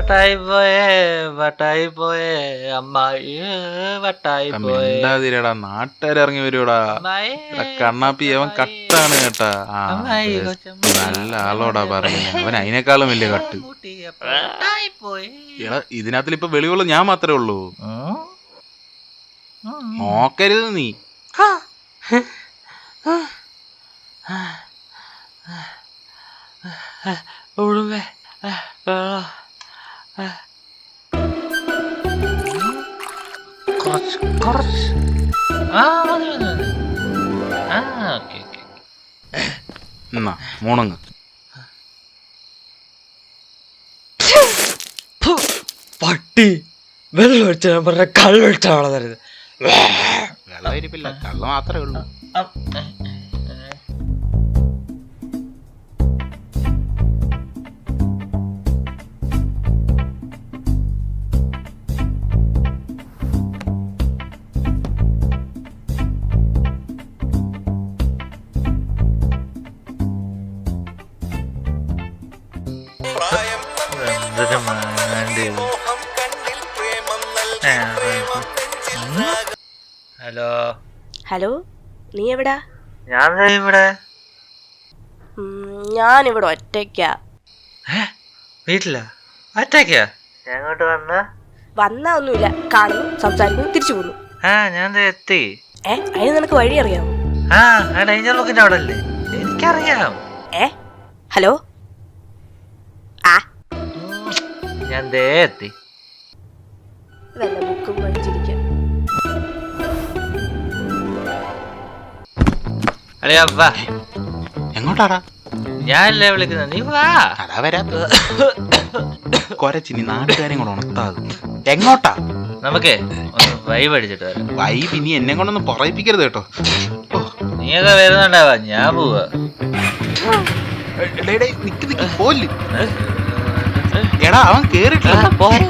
വട്ടായി പോയേ വട്ടായി പോയേ അമ്മായി വട്ടായി പോയേ. മിണ്ടാതിരടാ, നാട്ടുകാരിറങ്ങി വരുടാ. കണ്ണാപ്പി അവൻ കട്ടാണ് കേട്ടാ. നല്ല ആളോടാ പറയുന്നത്. അവൻ അതിനേക്കാളും വലിയ കട്ട്. എടാ, ഇതിനകത്തിൽ ഇപ്പൊ വെളിവുള്ള ഞാൻ മാത്രമേ ഉള്ളൂ. നോക്കരുത് നീ. എന്നാ മൂണങ്ങ്. പട്ടി വെള്ളം ഒഴിച്ചാൽ പറഞ്ഞ കള്ളൊഴിച്ചാണോ തരുന്നത്? വെള്ളം ഇരിപ്പില്ല, കള്ള മാത്രമേ ഉള്ളൂ. ഹലോ ഹലോ, നീ എവിടാ? ഞാൻ ഇവിടെ. ഞാനിവിടെ ഒറ്റയ്ക്കാ. വീട്ടിലാ? ഒറ്റയ്ക്കാ? ഞങ്ങോട്ട് വന്നാ ഒന്നുമില്ല, കാണുന്നു, സംസാരിക്കുന്നു, തിരിച്ചു പോന്നു. ഞാൻ എത്തി. അതിന് നിനക്ക് വഴി അറിയാമോ? ഡേഞ്ചർ ബുക്കിന്റെ അവിടെ അല്ലേ? എനിക്കറിയാം. ഹലോ, ഞാൻ എത്തി. വല്ല ബുക്കും വാങ്ങിച്ചിരിക്കാം. എങ്ങോട്ടാടാ? ഞാനല്ലേ വിളിക്കുന്നത്, നീ വാ. അതാ വരാത്ത കൊരച്ചിനി നാട്ടുകാരെയും കൂടെ ഉണർത്താതെ. എങ്ങോട്ടാ? നമുക്കേ ഒന്ന് വൈബ് അടിച്ചിട്ട് വരാം. വൈബ് ഇനി എന്നെ കൊണ്ടൊന്നും പറയിപ്പിക്കരുത് കേട്ടോ. നീയൊക്കെ വരുന്നുണ്ടാവാ, ഞാൻ പോവാ. പോല്. എടാ, അവൻ കേറിട്ടില്ല. പോലും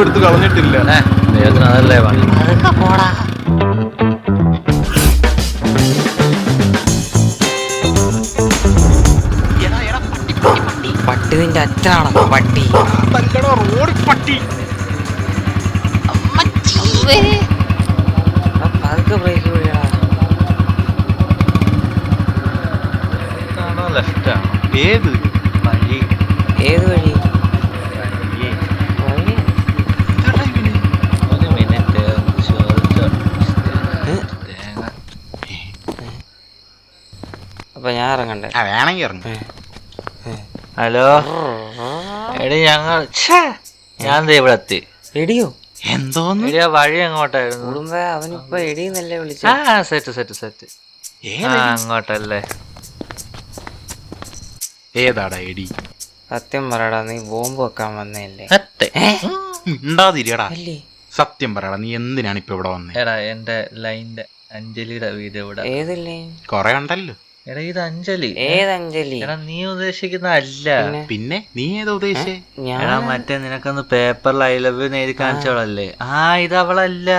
എടുത്ത് കളഞ്ഞിട്ടില്ല. അതല്ലേ പണി. പട്ടി നിന്റെ അച്ഛനാണോ പട്ടി? റോഡ് പട്ടി. പതുക്കെ ബ്രേക്ക് വീഴാ. ലെഫ്റ്റ് ആണോ? ഏത് വഴി? ഏത് വഴി? ഒരു മിനിറ്റ്. അപ്പൊ ഞാൻ ഇറങ്ങണ്ടേ? വേണമെങ്കിൽ ഇറങ്ങ. ഹലോ എടി, ഞാൻ ഇവിടെ എത്തി. എടിയോ? എന്തോന്ന്? വഴി എങ്ങോട്ടായിരുന്നു? കുടുംബ അവനിപ്പോ എടിയെന്നല്ലേ വിളിച്ച? സെറ്റ് അങ്ങോട്ടല്ലേ? ഏതാടാ എടി? സത്യം പറയടാ, നീ ബോംബ് വെക്കാൻ വന്നേല്ലേ? മിണ്ടാതിരിയടാ. സത്യം പറയടാ, നീ എന്തിനാണ് ഇപ്പൊ ഇവിടെ വന്നേ? എടാ, എന്റെ ലൈൻ്റെ അഞ്ജലിയുടെ വീട് ഇവിടെ. ഏത് ലൈൻ? കൊറേ ഉണ്ടല്ലോ. എടാ, ഇത് അഞ്ജലി. ഏതഞ്ജലി? എടാ, നീ ഉദ്ദേശിക്കുന്ന അല്ല. പിന്നെ നീ ഏതാ ഉദ്ദേശിച്ചേ? എടാ, മറ്റേ നിനക്കൊന്ന് പേപ്പറിൽ ഐ ലവ് യു എഴുതി കാണിച്ചോളല്ലേ? ഇത് അവളല്ല.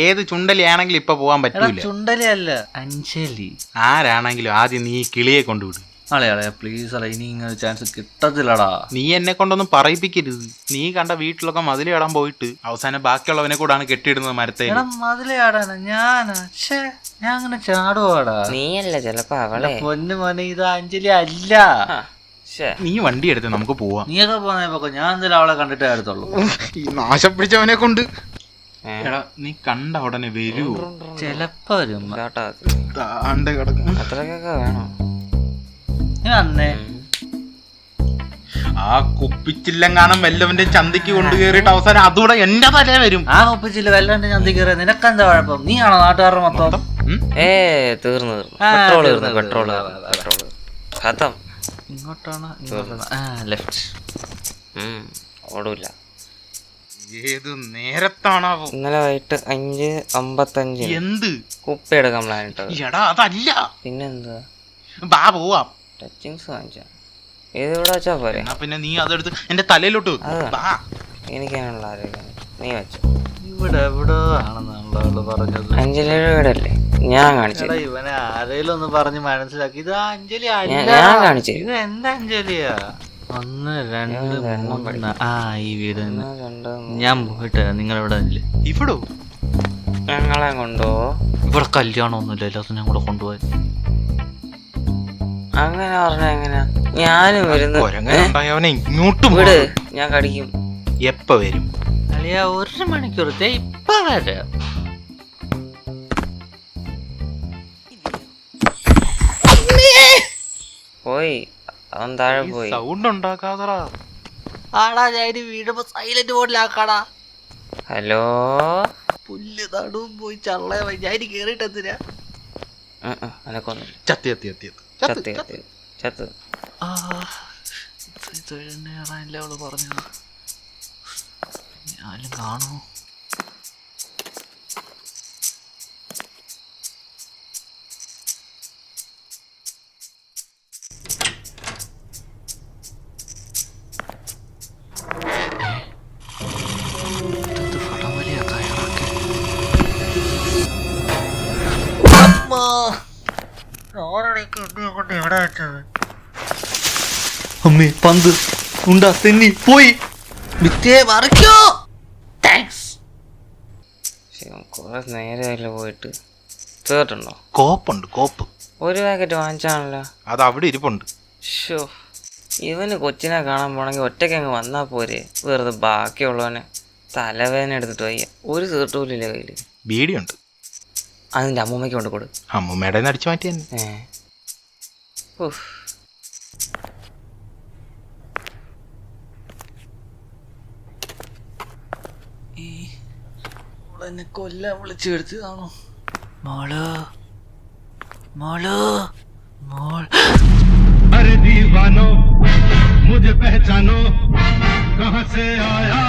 ഏത് ചുണ്ടലി ആണെങ്കിലും ഇപ്പൊ പോവാൻ പറ്റൂല. ചുണ്ടലി അല്ല, അഞ്ജലി. ആരാണെങ്കിലും ആദ്യം നീ കിളിയെ കൊണ്ടുവിടും. അളയാളെ പ്ലീസ് അളെ, ഇനി ഇങ്ങനെ ചാൻസ് കിട്ടത്തില്ലടാ. നീ എന്നെ കൊണ്ടൊന്നും പറയിപ്പിക്കരുത്. നീ കണ്ട വീട്ടിലൊക്കെ മതിലയാടാൻ പോയിട്ട് അവസാനം ബാക്കിയുള്ളവനെ കൂടാണ് കെട്ടിയിടുന്നത് മരത്തെ. മതിലയാടാണ് ഞാനാ? ഞാൻ അങ്ങനെ ചാടുവാടാ. നീയല്ല ചെലപ്പോ അവളെ. പൊന്നു മോനെ, ഇത് അഞ്ജലി അല്ല. നീ വണ്ടി എടുത്ത് നമുക്ക് പോവാം. നീയൊക്കെ പോന്നപ്പോ ഞാൻ എന്തായാലും അവളെ കണ്ടിട്ടേ അടുത്തുള്ളൂ. ഈ നാശം പിടിച്ചവനെ കൊണ്ട്. എടാ, നീ കണ്ട ഉടനെ വരൂ. ചെലപ്പോ വരും. അത്രക്കൊക്കെ വേണോ? ആ കുപ്പിച്ചില്ലെങ്ങാനും വല്ലവന്റെ ചന്തിക്ക് കൊണ്ടു കയറിയിട്ട് അവസാനം അതുകൂടെ എന്റെ തലേ വരും. ആ കുപ്പിച്ചില്ല വല്ലവന്റെ ചന്തി കയറിയ നിനക്കെന്താ കുഴപ്പം? നീയാണോ നാട്ടുകാരുടെ മൊത്തം? തീർന്നു. പെട്രോൾ ഖത്തം. ഇങ്ങോട്ടാണ്? ലെഫ്റ്റ്. ഓടൂല. ഏത് നേരത്താണാവോ? ഇന്നലെ വൈകിട്ട് 5:55. എന്ത് കുപ്പി എടുക്കാൻ പ്ലാൻ ഇട്ടത്? എടാ, അതല്ല. പിന്നെന്താ? ബാ പോവാം. ടച്ചിങ്സ് വാങ്ങിച്ച ഏത് ഇവിടെ വെച്ചാ പോരെ? പിന്നെ നീ അതെടുത്ത് എന്റെ തലയിലോട്ട്. എനിക്കാണുള്ള ആരോഗ്യം നീ വെച്ചോ. ഇവിടെ എവിടെ ആണെന്നാണല്ലോ പറഞ്ഞത്. അഞ്ജലിയുടെ വീടല്ലേ? ഞാൻ കാണിച്ചു എടാ ഇവനെ ആരേലും ഒന്ന് പറഞ്ഞ് മനസ്സിലാക്കി. ഇത് അഞ്ജലി അല്ല, ഞാൻ കാണിച്ചു ഇത് എന്താ അഞ്ജലിയാ? 1 2 3 ആ ഈ വീട് തന്നെ. ഞാൻ പോയിട്ട് നിങ്ങളിവിടെ ഇവിടോ ഞങ്ങളെ കൊണ്ടുപോവോ? ഇവിടെ കല്യാണമൊന്നുമില്ല, എല്ലാത്തും ഞാൻ കൂടെ കൊണ്ടുപോയി. അങ്ങനെ പറഞ്ഞ എങ്ങനെയാ? ഞാനും വരുന്നു. അവനെ ഇങ്ങോട്ടും വീട് ഞാൻ കടിക്കും. എപ്പ വരും? അല്ലയാ 1 മണിക്കൂറത്തെ ഇപ്പൊ വരാം. പോയി അവൻ താഴെ പോയി. സൗണ്ട് ഉണ്ടാക്കാതടാ. ആടാ ഞാൻ വീടുമ്പോ സൈലന്റ് മോഡിലാക്കാടാ. ഹലോ പുല്ല് നടുവും പോയി ചള്ളയ ഞാൻ കേറിട്ടെന്തിനാ? അനക്കൊന്നില്ല. ചത്തി ചത്തി ചത്തി ചത്ത് ചത്ത് ചത്ത്. ല്ലേ അവള് പറഞ്ഞത്. ഞാനും കാണൂ. അമ്മേ പന്ത് ഉണ്ടാ തെന്നി പോയി. വിത്തേ മറിക്കോ. താങ്ക്സ്. കൊറേ നേരമല്ല പോയിട്ട്. തീർട്ടുണ്ടോ? കോപ്പുണ്ട് കോപ്പ്. ഒരു പാക്കറ്റ് വാങ്ങിച്ചാണല്ലോ. അത് അവിടെ ഇരിപ്പുണ്ട്. ഷോ ഇവന് കൊച്ചിനെ കാണാൻ പോണെങ്കിൽ ഒറ്റയ്ക്ക് അങ്ങ് വന്നാ പോരെ. വെറുതെ ബാക്കിയുള്ളവനെ തലവേദന എടുത്തിട്ട് വയ്യ. ഒരു തീർട്ടൂലില്ല കയ്യില്. ബീഡിയുണ്ട്. അതിന്റെ അമ്മൂമ്മയ്ക്ക് കൊണ്ട് കൊടു. അമ്മൂമ്മയുടെ അടിച്ചു മാറ്റി തന്നെ. എന്നെ കൊല്ലാൻ വിളിച്ചു എടുത്തതാണോ? മോള് മോള് മോൾ. अरे दीवानो मुझे पहचानो कहाँ से आया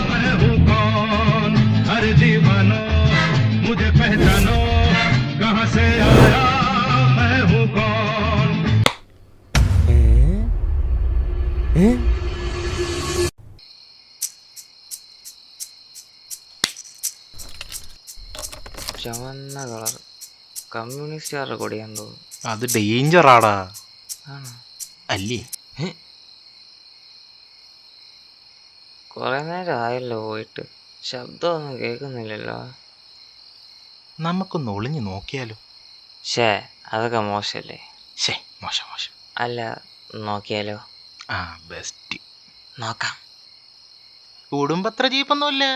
मैं हूँ कौन। अरे दीवानो मुझे पहचानो कहाँ से आया मैं हूँ कौन। ചുവന്ന കളർ കമ്മ്യൂണിസ്റ്റുകാരുടെ കൊടിയാന്ന് തോന്നുന്നു. അത് ഡേഞ്ചറാടാ. ആണോ? അല്ലേ? കുറെ നേരം ആയല്ലോ പോയിട്ട്. ശബ്ദമൊന്നും കേൾക്കുന്നില്ലല്ലോ. നമുക്കൊന്ന് ഒളിഞ്ഞു നോക്കിയാലോ? ഷേ അതൊക്കെ മോശല്ലേ? ശേ മോശം മോശം. അല്ല നോക്കിയാലോ? ആ ബെസ്റ്റ്. നോക്കാം. കുടുംബത്ര ജീപ്പൊന്നുമില്ല.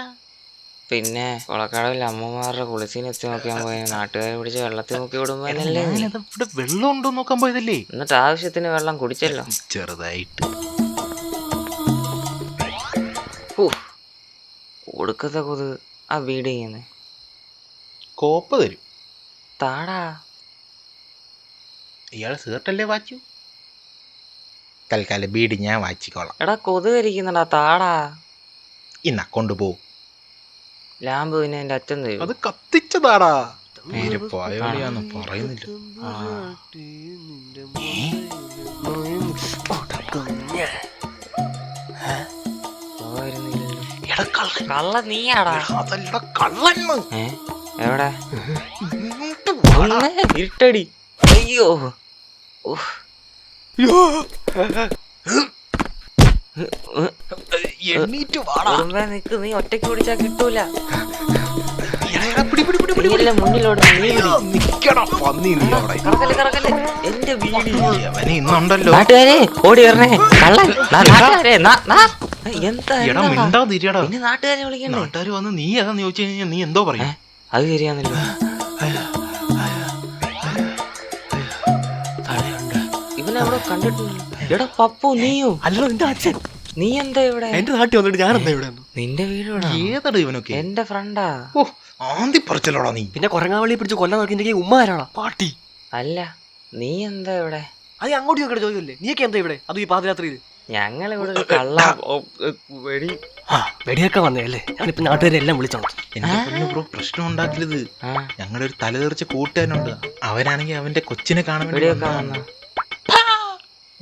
പിന്നെ കൊളക്കടവിൽ അമ്മമാരുടെ കുളിസീനെത്തി നോക്കാൻ പോയ നാട്ടുകാരെ പിടിച്ച് വെള്ളത്തിൽ നോക്കി വിടുമ്പോഴല്ലേ. ഇവിടെ വെള്ളം ഉണ്ടോ നോക്കാൻ പോയതല്ലേ. എന്നിട്ട് ആവശ്യത്തിന് വെള്ളം കുടിച്ചല്ലോ ചെറുതായിട്ട്. ഒടുക്കത്തെ കൊതുക്. ആ വീട് ചെയ്യുന്നേ കോപ്പ് തരും. താടാ. ഇയാള് സീർട്ടല്ലേ വാച്ചു? തൽക്കാലം ബീഡി ഞാൻ വാച്ചിക്കോളാം. എടാ കൊതുക് ഇരിക്കുന്നടാ. താടാ. ഇന്ന കൊണ്ടുപോ. ലാമ്പ് പിന്നെ എന്റെ അച്ഛൻ തരും. അത് കത്തിച്ചതാടാ. പോയോളിയാന്ന് പറയുന്നില്ല. കള്ള നീയാടാ. എവിടെ ഇരുട്ടടി. അയ്യോ കുടുംബേ നിക്ക്. നീ ഒറ്റയ്ക്ക് പിടിച്ചാ കിട്ടൂല. മുന്നിലോട്ട് എന്റെ വീട്. നാട്ടുകാരെ ഓടി വരണേ. കള്ളൻ. നാട്ടുകാരെ എന്താ പിന്നെ നാട്ടുകാരെ വിളിക്കണ്ടേ? നാട്ടുകാർ വന്ന് നീ ഏതാന്ന് ചോദിച്ചു കഴിഞ്ഞാൽ നീ എന്തോ പറയും? അത് ശരിയാന്നല്ലോ. ഇവനവിടെ കണ്ടിട്ടില്ല. എടാ പപ്പു നീയോ? അല്ലോ എന്റെ അച്ഛൻ. നീ എന്താ ഇവിടെ? എന്റെ നാട്ടിൽ വന്നിട്ട് ഞാൻ എന്താ ഇവിടെ? നിന്റെ വീട് ഏതാടാ ഇവനൊക്കെ? എന്റെ ഫ്രണ്ടാ. ഓ ആന്തി പറിച്ചല്ലോടാ നീ. പിന്നെ കൊറങ്ങാവളി പിടിച്ച് കൊല്ലാൻ നോക്കി ഉമ്മാരാണോ പാട്ടി? അല്ല നീ എന്താ ഇവിടെ? അത് അങ്ങോട്ട് നോക്കിയിട്ട് ചോദിക്കല്ലേ. നീയൊക്കെ എന്താ ഇവിടെ? അതും ഈ പാതിരാത്രിയിൽ. ഞങ്ങളിവിടെ ഒരു കള്ള വെടി വെടിയൊക്കെ വന്നേ. ഞാനിപ്പോ നാട്ടുകാരെല്ലാം വിളിച്ചോണ്ട്. എന്റെ ബ്രോ പ്രശ്നം ഉണ്ടാക്കരുത്. ഞങ്ങളുടെ ഒരു തലതെറിച്ച കൂട്ടുകാരനുണ്ട്. അവനാണെങ്കിൽ അവന്റെ കൊച്ചിനെ കാണാൻ വേണ്ടി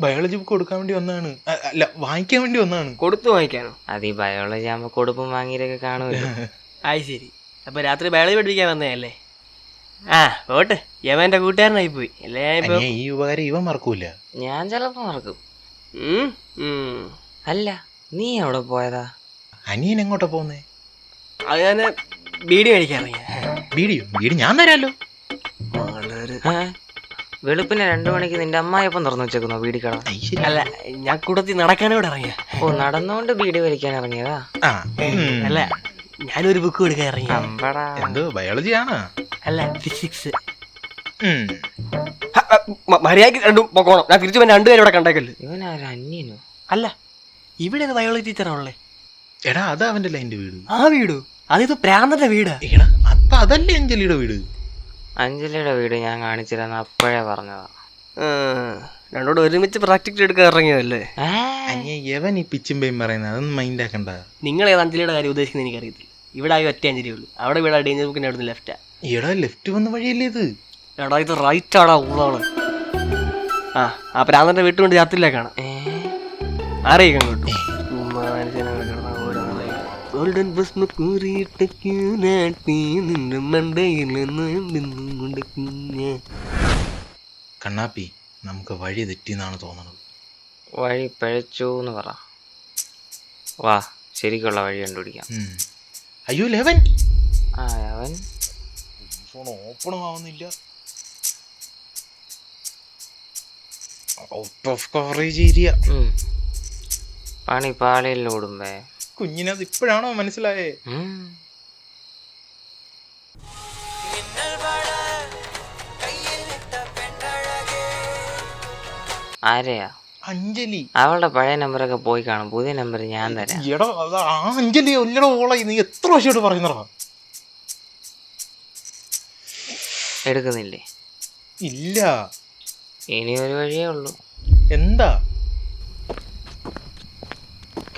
ബയോളജി ബുക്ക് കൊടുക്കാൻ വേണ്ടി വന്നതാണ്. അല്ല വാങ്ങിക്കാൻ വേണ്ടി വന്നതാണ്. കൊടുത്തു വാങ്ങിക്കാനോ? അത് ഈ ബയോളജി ആകുമ്പോ കൊടുപ്പും വാങ്ങിയൊക്കെ കാണുമല്ലോ. ആയി ശരി. അപ്പൊ രാത്രി ബയോളജി പഠിപ്പിക്കാൻ വന്നതല്ലേ? ആ പോട്ടെ, യമന്റെ കൂട്ടുകാരനായി പോയി അല്ലേ? ഇപ്പൊ ഈ ഉപകാരം ഇവൻ മറക്കൂല. ഞാൻ ചിലപ്പോ മറക്കും. അല്ല, നീ എവിടെ പോയതാ? അനിയൻ എങ്ങോട്ടാ പോന്നേ? അത് ഞാൻ ബീഡി മേടിക്കാൻ ഇറങ്ങിയ. വീട് ഞാൻ തരാലോ. വെളുപ്പിനെ 2 മണിക്ക് നിന്റെ അമ്മായിപ്പം തുറന്നു വെച്ചേക്കുന്നോ ബീഡി കട? അല്ല, ഞാൻ കൂടത്തി നടക്കാനോട് ഇറങ്ങിയ. ഓ, നടന്നുകൊണ്ട് ബീഡി വലിക്കാൻ ഇറങ്ങിയതാ? അല്ല, ഞാനൊരു ബുക്ക് കൊടുക്കാൻ ഇറങ്ങിയ. എന്തോ ബയോളജി ആണ്? അല്ല, ഫിസിക്സ്. മര്യാദക്ക് രണ്ടും പൊക്കോണം. ഞാൻ തിരിച്ചു 2 പേരും ഇവിടെ കണ്ടേക്കല്ലേ. ഇവനാരും അന്യനോ? അല്ല, ഇവിടെ ബയോളജി ടീച്ചറാണല്ലേ. എടാ അത് അവന്റെ എന്റെ വീട്. ആ വീടോ? അതിത് പ്രാന്തന്റെ വീടാ. എടാ അപ്പൊ അതല്ലേ അഞ്ജലിയുടെ വീട്. അഞ്ജലിയുടെ വീട് ഞാൻ കാണിച്ചിരുന്ന അപ്പോഴേ പറഞ്ഞതാ. രണ്ടോട് ഒരുമിച്ച് പ്രാക്ടിക്കൽ എടുക്കാൻ ഇറങ്ങിയതല്ലേ? യവൻ ഈ പിച്ചും പേയും പറയുന്നത് അതൊന്നും മൈൻഡ് ആക്കണ്ട. നിങ്ങൾ ഏത് അഞ്ജലിയുടെ കാര്യം ഉദ്ദേശിക്കുന്നത് എനിക്കറിയത്തില്ല. ഇവിടെ ആയി ഒറ്റ അഞ്ജലി ഉള്ളൂ. അവിടെ ഇവിടെ ഡേഞ്ചർ ബുക്കിന്റെ അവിടെ ലെഫ്റ്റാ. എടാ ലെഫ്റ്റ് വന്ന വഴിയല്ലേ ഇത്? എടാ ഇത് റൈറ്റ് ആടാ ഉള്ളവള്. ആ പ്രാന്തന്റെ വീട്ടുകൊണ്ട് ചാത്തില്ലേക്കാണ്. അറിയിക്കാൻ കിട്ടും. ഗോൾഡൻ കണ്ണാപ്പി, നമുക്ക് വഴി തെറ്റിന്നാണ് തോന്നുന്നത്. വഴി പഴച്ചു എന്ന് പറ. വാ, ശരിക്കുള്ള വഴി കണ്ടുപിടിക്കാം. അയ്യോ ലെവൻ. അവൻ ഫോൺ ഓപ്പണും ആവുന്നില്ല. Out of coverage area. പണി പാളിയിലോടുമ്പേ. കുഞ്ഞിനത് ഇപ്പോഴാണോ മനസ്സിലായേ? ആരെയാ? അഞ്ജലി. അവളുടെ പഴയ നമ്പറൊക്കെ പോയി കാണും. പുതിയ നമ്പർ ഞാൻ തരാം. എടാ ആ അഞ്ജലി ഒല്ലട ഓളായി. നീ എത്ര വർഷമായിട്ട് പറയുന്നടാ? എടുക്കുന്നില്ലേ? ഇല്ല, ഇനി ഒരു വഴിയേ ഉള്ളൂ. എന്താ?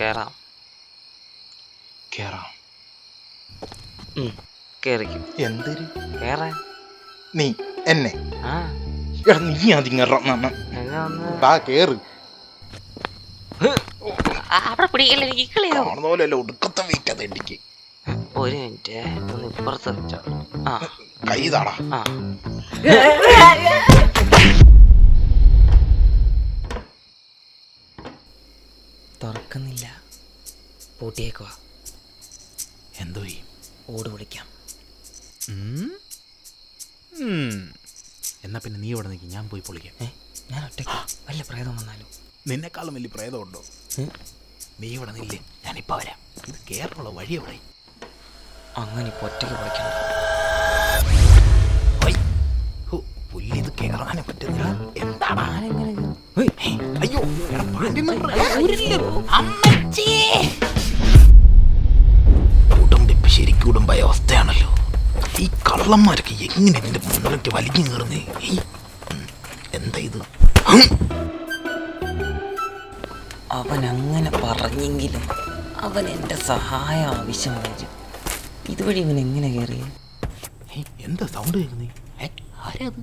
കേറാം. കേറിക്കും. എന്തൊരു കേറാൻ? നീ എന്നെ? ആ, എടാ നീ അതിങ്ങറ കേറ്. അവിടെ പിടിക്കല്ലേ, എനിക്ക് കളിയാവും. കാണുന്നോലല്ല ഒടുക്കത്തെ വെയിറ്റ് അത് എനിക്ക്. ഒരു മിനിറ്റ്, ഒന്ന് ഇപ്പുറത്ത് വെച്ചോ. ആ, കൈ താടാ. ആ. തുറക്കുന്നില്ല. പൂട്ടിയേക്കുവാ. എന്തോ ചെയ്യും? ഓട് വിളിക്കാം. എന്നാ പിന്നെ നീ ഇവിടെ നിൽക്കും, ഞാൻ പോയി പൊളിക്കാം. ഞാൻ ഒറ്റയ്ക്ക്. വല്ല പ്രേതം വന്നാലോ? നിന്നെക്കാളും വലിയ പ്രേതമുണ്ടോ? നീ ഇവിടെ നില്ലേ, ഞാനിപ്പോ വരാം. ഇത് കേരളമുള്ള വഴി എവിടെ? അങ്ങനെ ഇപ്പൊ ഒറ്റയ്ക്ക് പൊളിക്കണ്ട. പുല്ലിത് കേറാനും പറ്റുന്നില്ല. എന്താണ് അയ്യോ കുടുംബിപ്പ് ശരിക്കും കുടുംബായ അവസ്ഥയാണല്ലോ. ഈ കള്ളന്മാരൊക്കെ എങ്ങനെ ഇതിന്റെ മുന്നിലേക്ക് വലിഞ്ഞു കയറുന്നേ? എന്താ ഇത്? അവൻ അങ്ങനെ പറഞ്ഞെങ്കിലും അവൻ എൻ്റെ സഹായം ആവശ്യം വരും. ഇതുവഴി ഇവൻ എങ്ങനെ കയറി? എന്താ സൗണ്ട് കേൾക്കുന്നേ? ആരത്?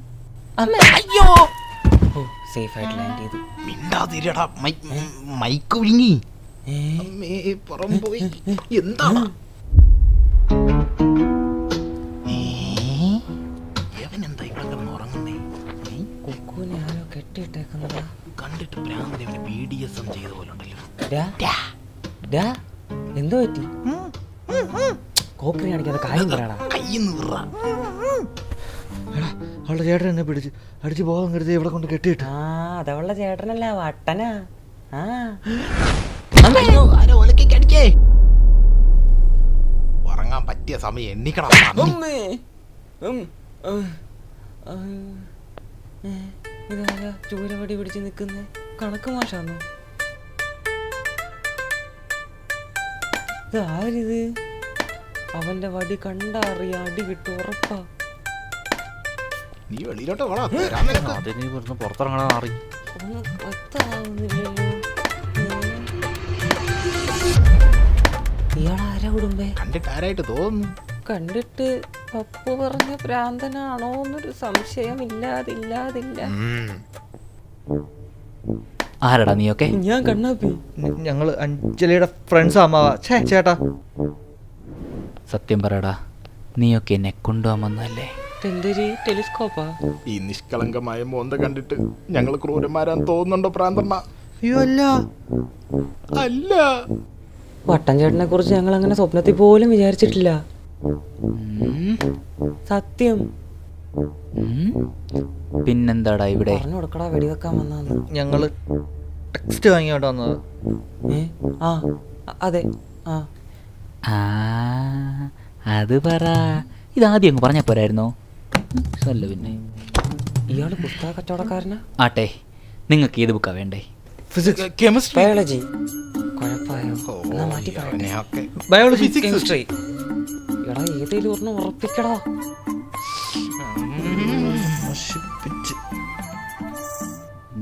അയ്യോ, ഓ, സേഫ് ആയിട്ട് ലാൻഡ് ചെയ്തു. മിണ്ടാതിരടാ, മൈക്ക് വിഴുങ്ങി. പോയി എന്താണ്? എന്താ ഇവിടെ കിടന്ന് ഉറങ്ങുന്നേ? കുക്കുവിനെ ആരോ കെട്ടിയിട്ടേക്കുന്നതാ. കണ്ടിട്ട് ഭ്രാന്തനെ BDSM ചെയ്ത പോലെ ഉണ്ടല്ലോ. എന്തോ പറ്റി? കോക്കറി കാണിക്കാതെ കാര്യം പറയടാ. കയ്യിന്ന് വിറ. അവളുടെ ചേട്ടൻ എന്നെ പിടിച്ച് അടിച്ച് പോകാൻ കരുതി ഇവിടെ കൊണ്ട് കെട്ടിയിട്ട്. ആ, അതവളുടെ ചേട്ടനല്ല, വട്ടനാ. ആ, ഉറങ്ങാൻ പറ്റിയ സമയം എണ്ണിക്കണം. ഇതാരാ ചൂരവടി പിടിച്ച് നിൽക്കുന്നേ? കണക്ക് മാഷാന്നോ? ഇതാരിത്? അവന്റെ വടി കണ്ടാ അറിയാ, അടി കിട്ടും ഉറപ്പാ. നീ വെളിയിലോട്ട് പുറത്തിറങ്ങണ മാറി. ഒന്നും വ്യക്തമാവുന്നില്ലല്ലോ. ഇയാളാരാ കുടുംബേ? കണ്ടിട്ട് ആരായിട്ട് തോന്നുന്നു? കണ്ടിട്ട് പപ്പു പറഞ്ഞ ഭ്രാന്തനാണോ എന്നൊരു സംശയം ഇല്ലാതില്ല. ആരടാ നീയൊക്കെ? ഞാൻ കണ്ണാപ്പി. ഞങ്ങള് അഞ്ജലിയുടെ ഫ്രണ്ട്സ് അമ്മാവാ. ചേട്ടാ സത്യം പറയടാ, നീയൊക്കെ എന്നെ കൊണ്ടുപോകാൻ വന്നല്ലേ? എന്തൊരു ടെലിസ്കോപ്പാ? ഈ നിഷ്കളങ്കമായ മോന്ത കണ്ടിട്ട് ഞങ്ങൾ ക്രൂരന്മാരാന്ന് തോന്നുന്നുണ്ടോ പ്രാന്തണ്ണ? അയ്യോ അല്ല. അല്ല, വട്ടൻ ചേട്ടനെ കുറിച്ച് ഞങ്ങൾ അങ്ങനെ സ്വപ്നത്തിൽ പോലും വിചാരിച്ചിട്ടില്ല. സത്യം. പിന്നെന്താടാ ഇവിടെ? പറഞ്ഞു കൊടുക്കടാ, വെടിവെക്കാൻ വന്നാന്ന്. ഞങ്ങള് ടെക്സ്റ്റ് വാങ്ങിയോണ്ട് വന്നത്. ആ അതെ. ആ ആ അത് പറ. ഇതാദ്യം അങ്ങ് പറഞ്ഞാൽ പോരായിരുന്നോ? അല്ല പിന്നെ ഇയാള് പുസ്തക കച്ചവടക്കാരനാ? ആട്ടെ, നിങ്ങൾക്ക് ഏത് ബുക്കാ വേണ്ടേ? Chemistry, biology. കുഴപ്പമായോ? എന്നാ മാറ്റി പറയട്ടെ. Biology, chemistry. എടാ ഏതേലും ഒരെണ്ണം ഉറപ്പിക്കടാ.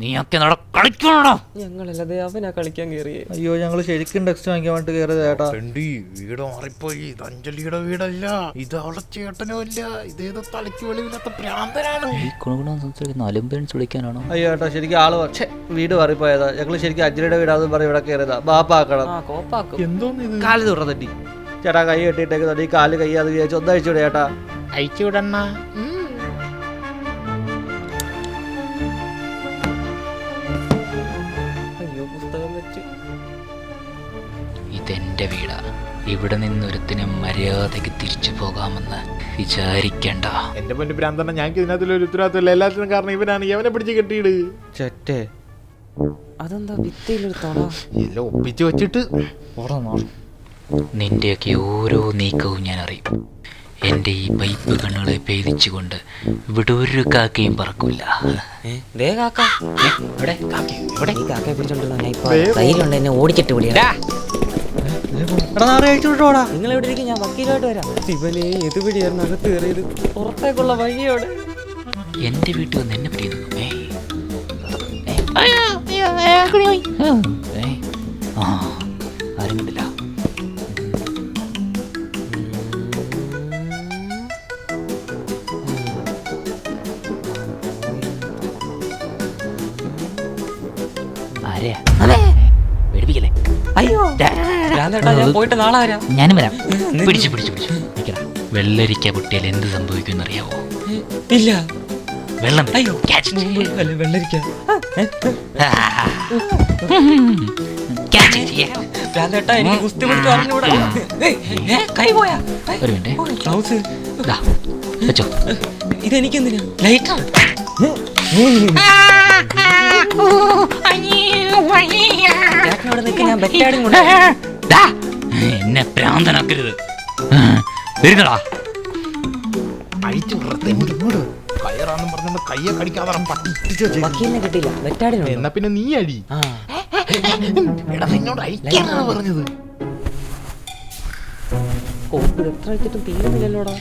നീയൊക്കെ കളിക്കണോ? ഞങ്ങളല്ലാതെ അവനാ കളിക്കാൻ കയറിയേ. അയ്യോ ഞങ്ങള് ശരിക്കും ടെക്സ്റ്റ് വാങ്ങിക്കാൻ വേണ്ടി കയറിയത് ചേട്ടാ. വീട് മാറിപ്പോയി. ഇത് അഞ്ജലിയുടെ വീടല്ല, ഇത് അവളെ ചേട്ടനും അല്ല, ഇതേതോ തലയ്ക്ക് വെളിവില്ലാത്ത പ്രാന്തനാണ്. ഈ കുണുകുണം സംസാരിക്കുന്ന അലുംബൻസ് വിളിക്കാനാണോ? അയ്യോ ചേട്ടാ, ശരിക്കും ആള് പക്ഷേ വീട് മാറിപ്പോയതാ. ഞങ്ങള് ശരിക്കും അഞ്ജലിയുടെ വീടാന്ന് പറഞ്ഞ് ഇവിടെ കയറിയതാ. ബാപ്പാക്കണം. ആ കോപ്പാക്കും. എന്തോന്ന് ഇത്? കാല് തുറ തട്ടി ചേട്ടാ, കൈ കെട്ടിയിട്ടേക്ക് ഈ കാല് കയ്യാതെ വിചാരിച്ചു ഒന്ന് അഴിച്ചുവിടെ ചേട്ടാ. അയച്ചുവിടണ്ണ. അയ്യോ പുസ്തകം വെച്ച്. ഇതെന്റെ വീടാ. ഇവിടെ നിന്നൊരുത്തിനും മര്യാദയ്ക്ക് തിരിച്ചു പോകാമെന്ന് വിചാരിക്കണ്ട. എന്റെ പൊന്നു പ്രാന്തണ്ണ, ഞങ്ങൾക്ക് ഇതിനകത്തുള്ള ഉത്തരവാദിത്തമില്ല. എല്ലാത്തിനും കാരണം ഇവനാണ്. ഇവനെ പിടിച്ച് കെട്ടിയിട്. ചെറ്റേ അതെന്താ ഭിത്തിയിലൊരു തുള? എല്ലാം ഒപ്പിച്ച് വെച്ചിട്ട് നിന്റെയൊക്കെ ഓരോ നീക്കവും ഞാൻ അറിയും. എൻ്റെ ഈ പൈപ്പ് കണ്ണുകളെ ഭേദിച്ചുകൊണ്ട് ഇവിടെ ഒരു കാക്കയും പറക്കൂല. ദേ കാക്ക. ഇവിടെ ഈ കാക്കയെ പിടിച്ചോണ്ടല്ലോ. ഞാൻ ഇപ്പൊ ധൈര്യമുണ്ട് എന്നെ ഓടിച്ചിട്ട് വിളിയാ. നിങ്ങൾ എവിടെ ഇരിക്കും, ഞാൻ വക്കീലായിട്ട് വരാം. ശിവനെ ഏത് പിടിയായിരുന്നു അകത്ത് കയറിയത്? പുറത്തേക്കുള്ള വഴിയോടെ. എൻ്റെ വീട്ടിൽ വന്ന് എന്നെ പറ്റി ആരും കണ്ടില്ല. ആരെയാ? പേടിപ്പിക്കല്ലേ? അയ്യോ ഭ്രാന്തേട്ടാ, ഞാൻ പോയിട്ട് നാളെ വരാം. ഞാനും വരാം. പിടിച്ചു നിക്കടാ. വെള്ളരിക്ക പൊട്ടിയാൽ എന്ത് സംഭവിക്കും അറിയാവോ? ഇല്ല. വെള്ളം. അയ്യോ വെള്ളരിക്ക. ഭ്രാന്തേട്ടാ, എനിക്ക് ഗുസ്തി പിടിച്ച് അറിഞ്ഞൂടാ. കൈ പോയാ? ഒരു മിനിറ്റ്. ഗ്ലൗസ് വെച്ചോ. ഇതെനിക്കെന്തിനാ? ലൈറ്റർ. ചേട്ടനോട് നിൽക്കാൻ ഞാൻ ബെറ്റാടും കൊണ്ട്. എന്നെ പ്രാന്തനാക്കരുത്. വരുന്നടാ. അഴിച്ചു കയറാന്നും പറഞ്ഞോണ്ട് കയ്യെ കടിക്കാതെ പട്ടി. വക്കീലിനെ കിട്ടിയില്ല, ബെറ്റാടിനുണ്ട്. എന്നാ പിന്നെ നീ അടി. എടാ നിന്നോട് അഴിക്കാനാണ് പറഞ്ഞത്. കോപ്പ് എത്ര അഴിച്ചിട്ടും തീരുന്നില്ലല്ലോടാ.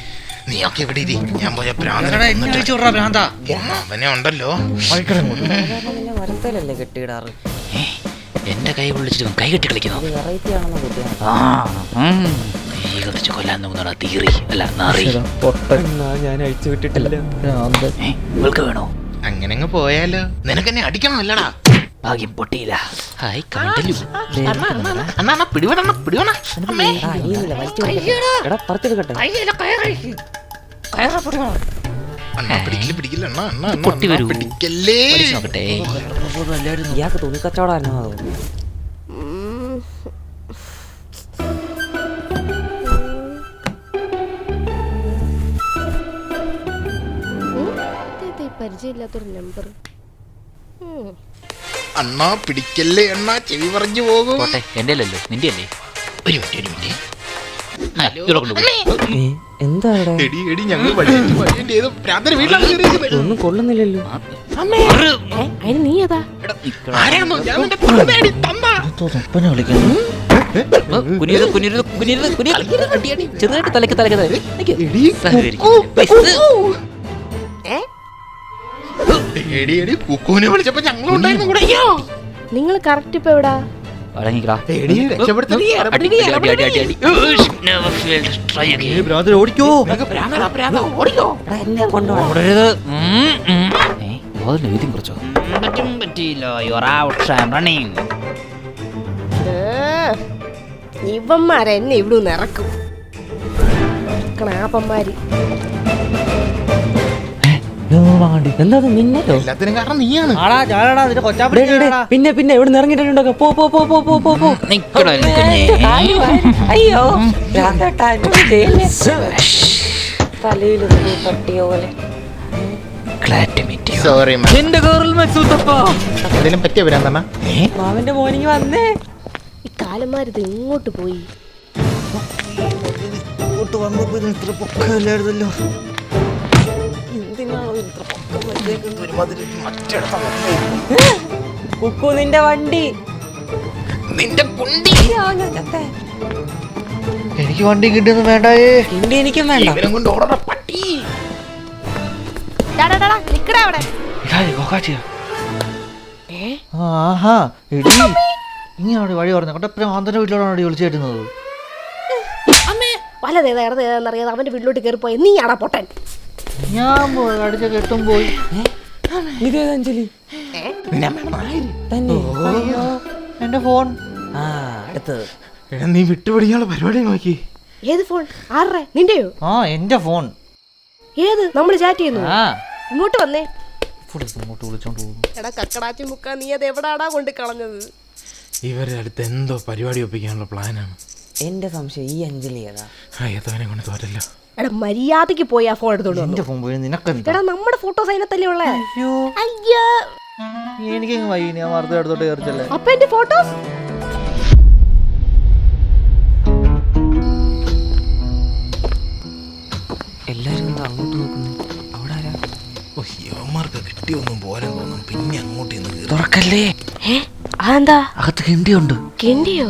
നീയൊക്കെ എവിടെ ഇരി, ഞാൻ പോയ പ്രാന്തനെ ഉണ്ടല്ലോ. നിന്നെ മരത്തേലല്ലേ കെട്ടിയിടാറ്? എന്റെ കൈ വിളിച്ചിട്ട് കൈ കെട്ടി കളിക്കുന്നു. വെറൈറ്റി ആണെന്ന് കുട്ടിയാണ്. തീ കത്തിച്ച് കൊല്ലാൻ നോക്കുന്നതാ തീറി അല്ല നാറി. ഞാൻ അഴിച്ചു വിട്ടിട്ടില്ല. ഇവൾക്ക് വേണോ? അങ്ങനെ അങ്ങ് പോയാലോ? നിനക്കെന്നെ അടിക്കണം അല്ലടാ. ഭാഗ്യം പൊട്ടിയില്ല. ഹായ് കണ്ടല്ലോ. പിടിവണ അനിയുന്നില്ല, വലിച്ചു എടാ പറിച്ചെടുക്കട്ടെ. പിടിക്കില്ല പൊട്ടി വരൂ. പിടിക്കല്ലേ. നോക്കട്ടെ. ഇയാൾക്ക് തുണിക്കച്ചവടമായിരുന്നു അതോ? പരിചയമില്ലാത്തൊരു നമ്പർ. അണ്ണാ പിടിക്കല്ലേ അണ്ണാ, ചെവി പറഞ്ഞു പോകും. പോട്ടെ, എന്റെ അല്ലല്ലോ നിന്റെ അല്ലേ. ഒരു മിനിറ്റ്. എന്താ ഒന്നും കൊള്ളുന്നില്ലല്ലോ. അതിന് നീ ഏതാ? ചെറുതായിട്ട് തലക്ക് വിളിച്ചപ്പോ ഞങ്ങളുണ്ടായിരുന്നു കൂടെ. നിങ്ങൾ കറക്റ്റ് ഇപ്പൊ എവിടാ? ഓടിക്കോ. എന്നെ കൊണ്ടുപോകണം. കുറച്ചോ ഇവന്മാരെന്നെ ഇവിടെ നിന്ന് ഇറക്കും. ക്ണാപ്പന്മാര്. എന്താ മിന്നലോ? എല്ലാത്തിനും കാരണം നീയാണ്. ആടാ ഞാനാടാ നിന്റെ കൊച്ചാപ്പടി. പിന്നെ പിന്നെ ഇവിടെ ഇറങ്ങിയിട്ടുണ്ടോ? പോ പോ പോ പോ പോ പോ പോ. അയ്യോ തലയിൽ പട്ടിയോ പോലെ. സോറി എന്റെ ഗോറിൽ എന്തെങ്കിലും പറ്റിയ വരാൻ തന്നെ. മാവന്റെ മോനിങ് വന്നേ. ഈ കാലന്മാരിത് എങ്ങോട്ട് പോയി? ഇങ്ങോട്ട് വന്നപ്പോ ഇതിന് ഇത്ര പൊക്കമില്ലായിരുന്നല്ലോ. എന്തിനാണോ ഇത്ര പൊക്കം വെച്ചേക്കുന്നത്? കുക്കു നിന്റെ വണ്ടി. നിന്റെ കുണ്ടി എനിക്ക് വണ്ടി കിട്ടിയൊന്നും വേണ്ടായേ. വണ്ടി എനിക്കും വേണ്ട. ഇവനും കൊണ്ട് ഓടണ പട്ടി. നിക്കടാ അവിടെ. ആഹാ എടി ഇങ്ങനെയാണ് വഴി പറഞ്ഞ കൊണ്ട പ്രാന്തന്റെ വീട്ടിലോടാണ് അടി വിളിച്ചു കയറ്റുന്നത്. വലതേതാ ഇടതേതാന്നറിയാതെ അവന്റെ വീട്ടിലോട്ട് കയറിപ്പോയി. നീ ആടാ പൊട്ടൻ. ഞാൻ പോയി അടിച്ച കെട്ടും പോയി. ഇതേതഞ്ജലി തന്നെ. എന്റെ ഫോൺ. ആ അടുത്തത്. എടാ നീ വിട്ടുപിടിക്കാനുള്ള പരിപാടി നോക്കി. ഏത് ഫോൺ? ആരുടെ? നിന്റെയോ? ആ എന്റെ ഫോൺ. ഏത്? നമ്മൾ ചാറ്റ് ചെയ്യുന്നു. ആ ഇങ്ങോട്ട് വന്നേ. ഇങ്ങോട്ട് വിളിച്ചോണ്ട് പോകും. എടാ കക്കടാച്ചി മുക്ക, നീ അത് എവിടാടാ കൊണ്ട് കളഞ്ഞത്? ഇവരുടെ അടുത്ത് എന്തോ പരിപാടി ഒപ്പിക്കാനുള്ള പ്ലാനാണ്. എന്റെ സംശയം ഈ അഞ്ജലി ഏതാ? ഏതവനെ കൊണ്ട് തോറ്റല്ലോ. എടാ മര്യാദക്ക് പോയി ആ ഫോൺ എടുത്തോണ്ട് വന്നു. എന്റെ ഫോൺ പോയി നിനക്കെന്താ? എടാ നമ്മുടെ ഫോട്ടോസ് അതിനകത്തല്ലേ ഉള്ളേ? അയ്യോ അയ്യോ എനിക്കങ്ങ് വൈകി. ഞാൻ വാർത്ത എടുത്തോട്ട് കയറിച്ചല്ലേ. അപ്പൊ എന്റെ ഫോട്ടോസ് എല്ലാരും എന്താ അങ്ങോട്ട് നോക്കുന്നു? അവിടെ ആരാ? യവന്മാർക്ക് കിട്ടിയൊന്നും പോരാൻ തോന്നും. പിന്നെ അങ്ങോട്ട് ഇന്ന് തുറക്കല്ലേ. അതെന്താ? അകത്ത് കിണ്ടിയുണ്ട്. കിണ്ടിയോ?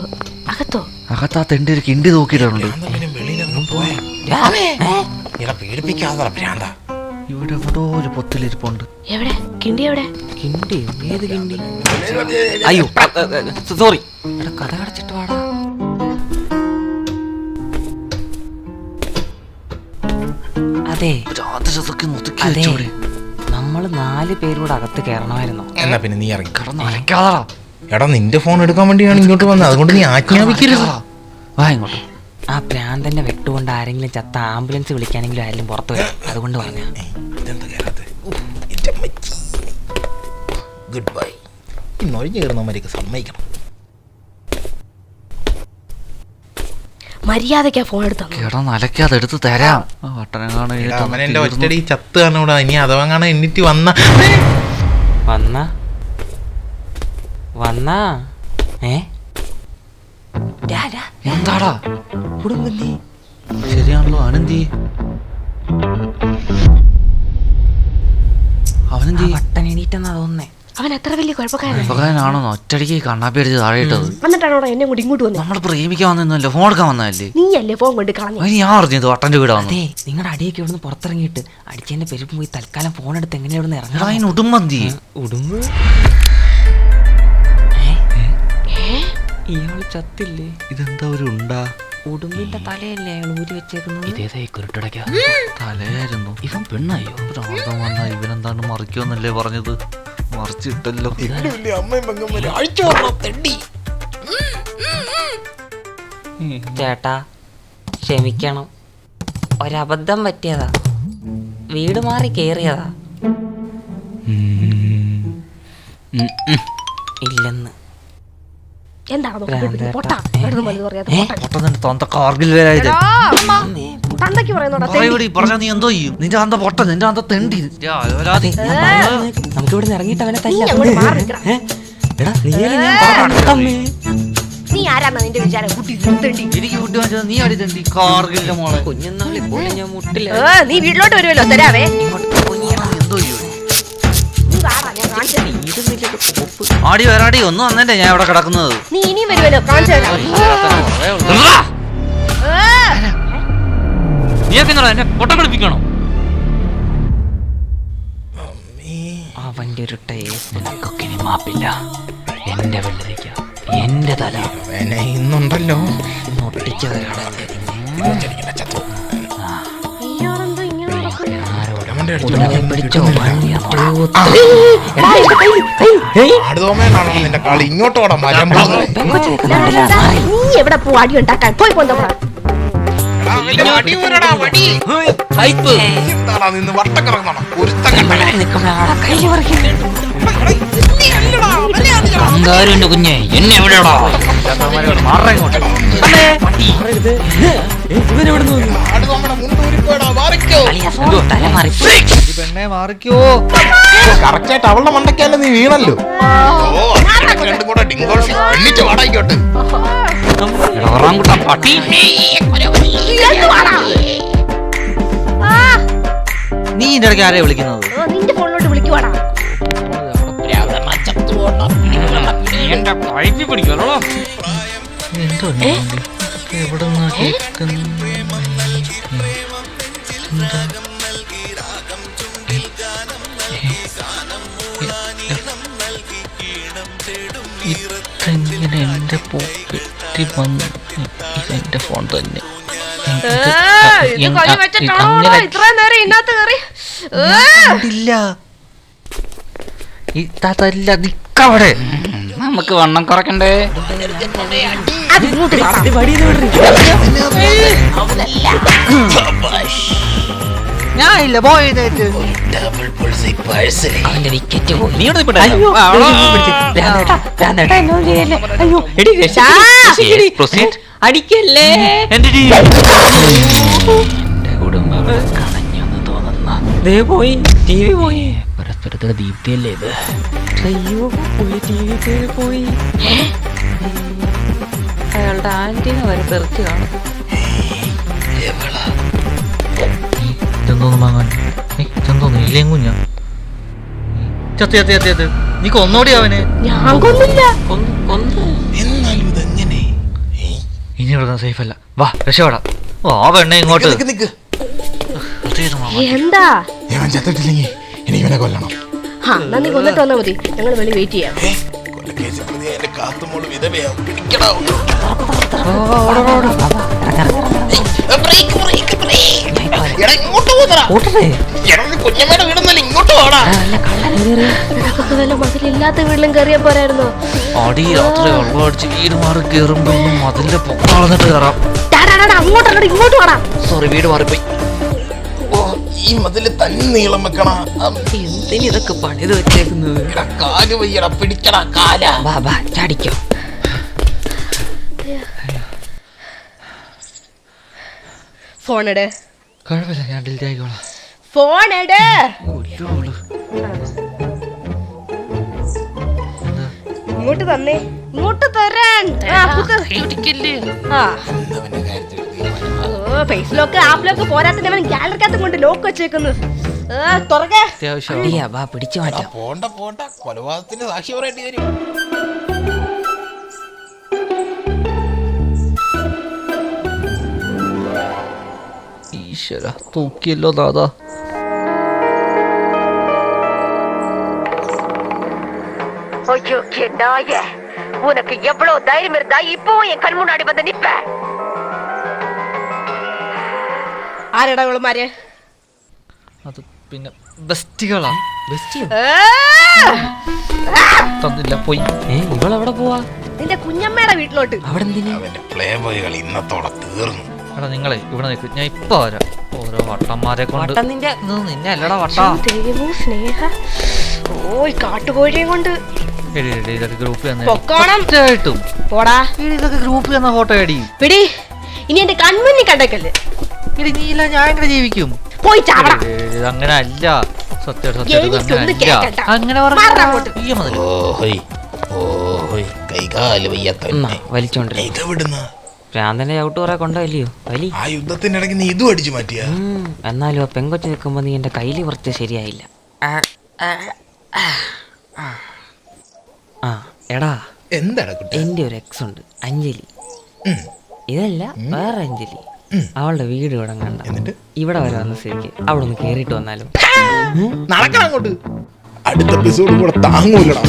അകത്തോ? അകത്ത് ആ തെണ്ടി ഒരു കിണ്ടി നോക്കിയിട്ടുണ്ട്. വെളിയിലൊന്നും പോയാ ഇയാളെ പേടിപ്പിക്കാതെ ഭ്രാന്ത. ഇവിടെ എവിടോ ഒരു പൊത്തിലിരിപ്പുണ്ട്. എവിടെ കിണ്ടി? എവിടെ കിണ്ടി? ഏത് കിണ്ടി? അയ്യോ സോറി. എടാ കഥ കടച്ചിട്ട് വാടാ. അതെ അതെ, നമ്മള് 4 പേരൂടെ അകത്ത് കയറണമായിരുന്നു. എന്നാ പിന്നെ നീ ഇറങ്ങി. കിടന്ന് അയക്കാതാ. എടാ നിന്റെ ഫോൺ എടുക്കാൻ വേണ്ടിയാണ് ഇങ്ങോട്ട് വന്നത്. അതുകൊണ്ട് നീ ആജ്ഞാപിക്കരുത്. വാ ഇങ്ങോട്ട്. ആ പ്രാന്തന്റെ വെട്ടുകൊണ്ട് ആരെങ്കിലും ചത്ത ആംബുലൻസ് വിളിക്കാനെങ്കിലും ആരെങ്കിലും പുറത്തു വരും. അതുകൊണ്ട് പറഞ്ഞ ഇതെന്താ കേറാത്തെ? Good bye. ഈ നൊഴിഞ്ഞു കയറുന്നവരൊക്കെ സമ്മതിക്കണം. മര്യാദക്കാ ഫോൺ എടുത്തോ. കിടന്ന് അലക്കാതെ എടുത്ത് തരാം. അവൻ എന്റെ ഒറ്റടി ചത്ത് കാണൂടാ. ഇനി അഥവാ കാണാൻ എന്നിട്ട് വന്ന വന്നാ എന്താടാ കുടുംബല്ലേ? ശരിയാണല്ലോ. അവനെന്തി? അവനെന്തി? വട്ടൻ എണീറ്റെന്നാ തോന്നുന്നേ. അവൻ എത്ര വലിയ കുഴപ്പക്കാരൻ. ഉപകാരനാണോ ഒറ്റടിക്ക് കണ്ണാപ്പി അടിച്ച് താഴെ ഇട്ടത്? എന്നിട്ടാണോ എന്നെ കൂടി ഇങ്ങോട്ട് വന്നത്? നമ്മൾ പ്രേമിക്കാൻ വന്നല്ലോ, ഫോൺ എടുക്കാൻ വന്നതല്ലേ. നീ അല്ലേ ഫോൺ കൊണ്ട് കളഞ്ഞു? അതിന് ഞാൻ അറിഞ്ഞത് വട്ടന്റെ വീടാന്ന്. അതെ, നിങ്ങളുടെ അടിയൊക്കെ ഇവിടുന്ന് പുറത്തിറങ്ങിയിട്ട് അടിച്ചതിന്റെ പെരുപ്പ് പോയി തൽക്കാലം ഫോൺ എടുത്ത് എങ്ങനെ ഇവിടുന്ന് എടാ ഇറങ്ങാൻ? അതിന് ഉടുമ്പന്തി. ഉടുമ്പ് ഇയാള് ചത്തില്ലേ? ഇതെന്താ ഒരു ഉണ്ടാ? ഉടുമ്പിന്റെ തലയല്ലേ അയാൾ ഊരി വെച്ചേക്കുന്നത്? ഇതേതായി കുരുട്ടടയ്ക്ക തലയായിരുന്നു. ഇവൻ പെണ്ണായോ? പ്രാന്തം വന്നാ ഇവനെന്താണ്ട് മറിക്കുമെന്നല്ലേ പറഞ്ഞത്. മറിച്ചിട്ടല്ലോ. ചേട്ടാ ക്ഷമിക്കണം, ഒരബദ്ധം പറ്റിയതാ. വീട് മാറി കേറിയതാ. ഇല്ലെന്ന്. എന്താണോ ഭ്രാന്തേട്ടാ. പൊട്ടാ പൊട്ടന്നെ തന്ത കാർഗിൽ വരായത്. തന്തയ്ക്ക് പറയുന്നോടാ പറഞ്ഞാ നീ എന്തോ ചെയ്യും? നിന്റെ അന്ത പൊട്ട, നിന്റെ അന്ത തെണ്ടി. നമുക്ക് ഇവിടെ ഇറങ്ങിയിട്ട് അവനെ നീ അങ്ങോട്ട് മാറി നിൽക്കടാ. എടാ നീ നീ ആരാന്നാ നിന്റെ വിചാരം? കുട്ടി തെണ്ടി. എനിക്ക് ഫുഡ് വാങ്ങിച്ചത് നീ അടി തെണ്ടി കാർഗിലിന്റെ മോളെ. കുഞ്ഞുനാളിൽ പോലെ ഞാൻ മുട്ടില്ല. നീ വീട്ടിലോട്ട് വരുമല്ലോ, തരാവേ. എന്തോ ചെയ്യും? നീ വാടാ, ഞാൻ കാണിച്ചു തരാം. ആടി വരാടി ഒന്നും വന്നല്ലേ ഞാൻ ഇവിടെ കിടക്കുന്നത്. നീ ഇനിയും വരുമല്ലോ, കാണിച്ചു തരാം. നീയൊക്കെ എന്നെ പൊട്ട കളിപ്പിക്കണോ? അവന്റെ ഒരു ടേസ്റ്റ് നിനക്കൊക്കെ ഇനി മാപ്പില്ല. എന്റെ വെള്ളരിക്ക, എന്റെ തല ഇന്നുണ്ടല്ലോ. ഒട്ടിച്ചവരാണ്. ഇയാളെന്തോ ഇങ്ങനെ നടക്കുന്നു? ആടുതോമേനാണോ നിന്റെ കളി? ഇങ്ങോട്ടോടാ മരം. നീ എവിടെ പോ? അടി ഉണ്ടാക്കാൻ പോയി പോന്നോടാ. പൈപ്പ് നിന്ന് വട്ടക്കറങ്ങണം ഒരുത്തം അങ്കാരുണ്ട് കുഞ്ഞെ എന്നെ എവിടെയാടാ പെണ്ണെ മാറിക്കോ. കറക്റ്റായിട്ട് അവളുടെ മണ്ടയ്ക്കല്ല നീ വീണല്ലോ. രണ്ടും കൂടെ ഡിങ്കോൾഫി എണ്ണിച്ച് വാടായിക്കോട്ട്. പട്ടി നീ ഇതിന്റെ ഇടയ്ക്ക് ആരെയാ വിളിക്കുന്നത്? നിന്റെ ഫോണിലോട്ട് വിളിക്കുവാടാ. എന്റെ പൈപ്പ് പിടിക്കല്ലോ. എവിടെ ഇതെങ്ങനെ എന്റെ പോക്കറ്റിൽ വന്ന്? ഇതെന്റെ ഫോൺ തന്നെ. ഇത്രയും നേരം ഇതിനകത്ത് കയറി ഇതല്ല, നിക്കവിടെ. നമുക്ക് വണ്ണം കുറക്കണ്ടേ? ഞാൻ ഇല്ല പോയതായിട്ട്. അവന്റെ വിക്കറ്റ് പോയി. നീ അടിക്കല്ലേ. എന്റെ കുടുംബം കളഞ്ഞെന്ന് തോന്നുന്ന പോയി ടി വി പോയി. പരസ്പരത്തിന്റെ ദീപ്തിയല്ലേ ഇത്? അയ്യോ പോയി ടി വി പോയി. അയാളുടെ ആന്റീന വരെ തെറിച്ച് കാണും. ഇതെന്തോന്ന് വാങ്ങാൻ? ഇതെന്തോന്ന് ഇല്ലേ കുഞ്ഞ? ചത്ത് നീ കൊന്നോടി അവനെ. ഞാൻ കൊന്നില്ല. എന്നാലും ഇതെങ്ങനെ? ഇനി ഇവിടെ സേഫ് അല്ല. വാ രക്ഷപ്പെടാ. ആ പെണ്ണെ ഇങ്ങോട്ട്. എന്താ ഇവൻ ചത്തിട്ടില്ലെങ്കിൽ ഇനി ഇവനെ കൊല്ലണം. എന്നാ നീ കൊന്നിട്ട് വന്നാ മതി. ഞങ്ങൾ വെളി വെയിറ്റ് ചെയ്യാം. കൊലക്കേസ് പ്രതി എന്റെ കാത്തുമോള് വിധവയാവും. പിടിക്കടാ. എടാ ഇങ്ങോട്ട് പോന്നടാ. എടാ നീ കുഞ്ഞമ്മയുടെ വീടൊന്നല്ല, ഇങ്ങോട്ട് പോടാ. നിനക്കൊക്കെ വല്ല മതിലില്ലാത്ത വീട്ടിലും കയറിയാ പോരായിരുന്നോ? അടി രാത്രി വെള്ളം അടിച്ച് വീട് മാറി കയറുമ്പോ മതിലിന്റെ പൊക്കളന്നിട്ട് കയറാം. അങ്ങോട്ട് ഇങ്ങോട്ട് പോടാ. സോറി, വീട് മാറിപ്പോയി. ഓ, ഈ മതില് തന്നെ നീളം വെക്കണ. എന്തിന് ഇതൊക്കെ പണിത് വെച്ചേക്കുന്നത്? എടാ കാല് വയ്യടാ, പിടിക്കടാ കാല. ബാബാ ചാടിക്കോ. ഫോൺ എട്. കുഴപ്പമില്ല, ഞാൻ ഡിലീറ്റ് ആയിക്കോളാം. ഫോൺ എട്. ഇങ്ങോട്ട് തന്നെ. ഇങ്ങോട്ട് തരാൻ. ഫേസ് ലോക്ക് ആപ്പ് ലോക്ക് പോരാത്തിന്റെ അവൻ ഗാലറിക്കകത്ത് കൊണ്ട് ലോക്ക് വെച്ചേക്കുന്നു. തുറക്കെ. ബാ പിടിച്ചു മാറ്റാം. പോണ്ട കൊലപാതകത്തിന്റെ സാക്ഷി പറയേണ്ടി വരും. ഈശ്വര, തൂക്കിയല്ലോ ദാദാ. ஐயோ என் நாயே, உனக்கு எவ்வளவு தைரியம் இருந்தா இப்பவும் என் கண் முன்னாடி வந்து நிப்ப? ആരെടാ ഇവളുമാര്? അത് പിന്നെ ബെസ്റ്റികളാ. തന്നില്ല, പോയി. ഇവളെവിടെ പോവാ? നിന്റെ കുഞ്ഞമ്മയുടെ വീട്ടിലോട്ട്. അവിടെ എന്തിനാ? അവന്റെ പ്ലേ ബോയ്കൾ ഇന്നത്തോടെ തീർന്നു. എടാ നിങ്ങളെ ഇവിടെ നിൽക്കും, ഞാൻ ഇപ്പൊ വരാം. ഓരോ വട്ടന്മാരെ കൊണ്ട്. നിന്റെ നിന്നെ അല്ലടാ വട്ടാ. സ്നേഹ ഓയ് കാട്ടുകോഴിയെ കൊണ്ട് ഇതൊക്കെ ഗ്രൂപ്പിൽ പോടാ. ഇതൊക്കെ ഗ്രൂപ്പിൽ വന്ന ഫോട്ടോ അടി പിടി. ഇനി എന്റെ കൺമുന്നിൽ കണ്ടേക്കല്ലേ. നീല ഞാൻ എങ്ങനെ ജീവിക്കും? പോയി ചാവടാ. അങ്ങനെ അല്ല, സത്യം അങ്ങനെ കൈകാല് വലിച്ചോണ്ട് ഭ്രാന്തന്റെ ചവിട്ട് കുറെ കൊണ്ടല്ലയോ വലി. ആ യുദ്ധത്തിനിടയ്ക്ക് നീ ഇതും അടിച്ചു മാറ്റിയ. എന്നാലും പെങ്കൊച്ചു നിൽക്കുമ്പോ നീ എന്റെ കയ്യിൽ കുറച്ച് ശരിയായില്ല. എടാ എന്താടാ എന്റെ ഒരു എക്സ് ഉണ്ട്, അഞ്ജലി. ഇതല്ല വേറെ അഞ്ജലി. അവളുടെ വീട് ഇവിടെ കണ്ട. ഇവിടെ വരെ വന്ന സ്ഥിതിക്ക് അവിടെ ഒന്ന് കേറിയിട്ട് വന്നാലും നടക്കണം അങ്ങോട്ട്. അടുത്ത എപ്പിസോഡ് കൂടെ താങ്ങൂലടാ.